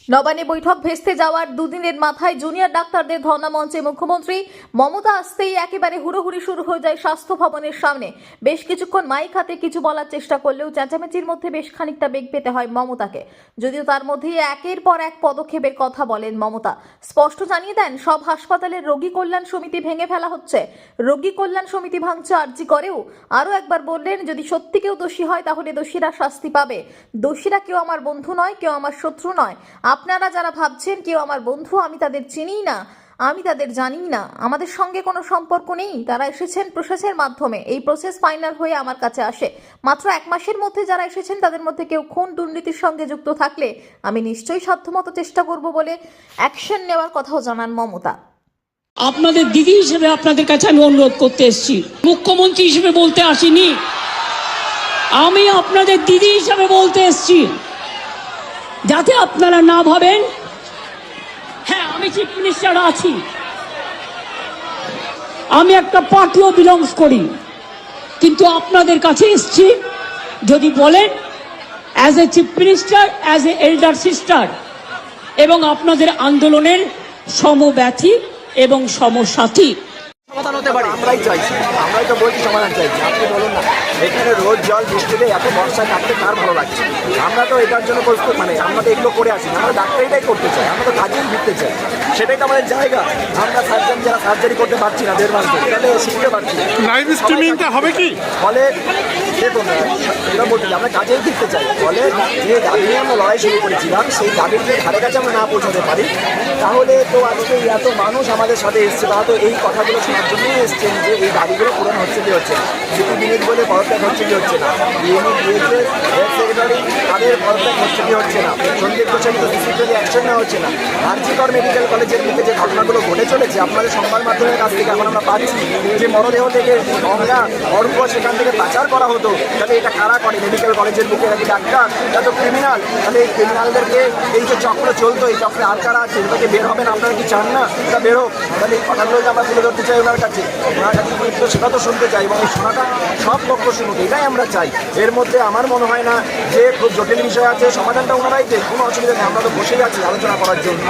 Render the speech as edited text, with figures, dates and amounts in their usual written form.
নবান্নে বৈঠক ভেস্তে যাওয়ার দুদিনের মাথায় জুনিয়র ডাক্তারদের ধর্ণা মঞ্চে মুখ্যমন্ত্রী মমতা আসতেই একেবারে হুড়োহুড়ি শুরু হয়ে যায় স্বাস্থ্য ভবনের সামনে। বেশ কিছুক্ষণ মাইক হাতে কিছু বলার চেষ্টা করলেও চেঁচামেচির মধ্যে বেশ খানিকটা বেগ পেতে হয় মমতাকে। যদিও তার মধ্যেই একের পর এক পদক্ষেপের কথা বলেন মমতা। স্পষ্ট জানিয়ে দেন সব হাসপাতালের রোগী কল্যাণ সমিতি ভেঙে ফেলা হচ্ছে। রোগী কল্যাণ সমিতি ভাঙছে আরজি করেও। আরও একবার বললেন, যদি সত্যি কেউ দোষী হয় তাহলে দোষীরা শাস্তি পাবে। দোষীরা কেউ আমার বন্ধু নয়, কেউ আমার শত্রু নয়। আপনারা যারা ভাবছেন কেউ আমার বন্ধু, আমি তাদের চিনিই না, আমি তাদের জানিই না, আমাদের সঙ্গে কোনো সম্পর্ক নেই। তারা এসেছেন প্রসেসের মাধ্যমে, এই প্রসেস ফাইনাল হয়ে আমার কাছে আসে। মাত্র 1 মাসের মধ্যে যারা এসেছেন তাদের মধ্যে কেউ খুন দুর্নীতির সঙ্গে যুক্ত থাকলে আমি নিশ্চয়ই সাধ্যমতো চেষ্টা করব বলে অ্যাকশন নেওয়ার কথাও জানান মমতা। আপনাদের দিদি হিসেবে আপনাদের কাছে আমি অনুরোধ করতে এসেছি, মুখ্যমন্ত্রী হিসেবে বলতে আসিনি। আমি আপনাদের দিদি হিসেবে বলতে এসেছি, যাতে আপনারা না ভাবেন হ্যাঁ আমি চিফ মিনিস্টার আছি, আমি একটা পার্টিও বিলংস করি, কিন্তু আপনাদের কাছে এসেছি যদি বলেন as a chief minister, as a elder sister এবং আপনাদের আন্দোলনের সমব্যথী এবং সমসাথী। সমাধান হতে পারে, আমরাই চাইছি, আমরাই তো বলছি সমাধান চাইছি। আপনি বলুন না, এখানে রোজ জল বৃষ্টিতে এত বর্ষায় কাটতে কার ভালো লাগছে? আমরা তো এটার জন্য প্রস্তুত, আমরা তো এগুলো করে আসি, আমরা ডাক্তারিটাই করতে চাই, আমরা তো কাজেই ফিরতে চাই, সেটাই তো আমাদের জায়গা। আমরা সার্জন যারা সার্জারি করতে পারছি না 1.5 মাস ধরে, তাহলে শিখতে পারছি না। লাইভ স্ট্রিমিংটা হবে কি? ফলে দেখুন, এটা বলতে আমরা কাজেই ফিরতে চাই। ফলে যে দাবি নিয়ে আমরা লড়াই শুরু করেছিলাম, সেই দাবির যে ধারে কাছে আমরা না পৌঁছাতে পারি, তাহলে তো আজকে এত মানুষ আমাদের সাথে এসছে, তারা তো এই কথাগুলো শোনার জন্যই এসছেন যে এই দাবিগুলো পূরণ হচ্ছে কি হচ্ছে না, সিটি বিনিয়োগ বলে পদত্যাগ হচ্ছে কি হচ্ছে না, ইউনিট দিয়েছে হেলথ সেক্রেটারি, তাদের পদত্যাগ হচ্ছে কি হচ্ছে না, সন্দীপ ঘোষের ডিসিপ্লিনারি অ্যাকশন নেওয়া হচ্ছে না। আরজি কর মেডিকেল কলেজের মুখে যে ঘটনাগুলো ঘটে চলেছে, আপনাদের সংবাদ মাধ্যমের কাছ থেকে এখন আমরা পাচ্ছি যে মরদেহ থেকে অর্ঘ সেখান থেকে পাচার করা হতো। তাহলে এটা কারা করে? মেডিকেল কলেজের মুখে নাকি ডাক্তার? এটা তো ক্রিমিনাল। তাহলে এই ক্রিমিনালদেরকে, এই যে চক্র চলতো, এই চক্রে আর কারা আছে? এটাকে বের হবেন, আপনারা কি চান না এটা বের হোক? তাহলে এই কথাগুলো যে আমরা তুলে ধরতে চাই ওনার কাছে তো সেটা তো শুনতে চাই, এবং এই শোনাটা সব পক্ষ শুনুক, এটাই আমরা চাই। এর মধ্যে আমার মনে হয় না যে খুব জটিল বিষয় আছে, সমাধানটা ওনারাই দেন, কোনো অসুবিধা নেই। আমরা তো বসেই আছি আলোচনা করার জন্য।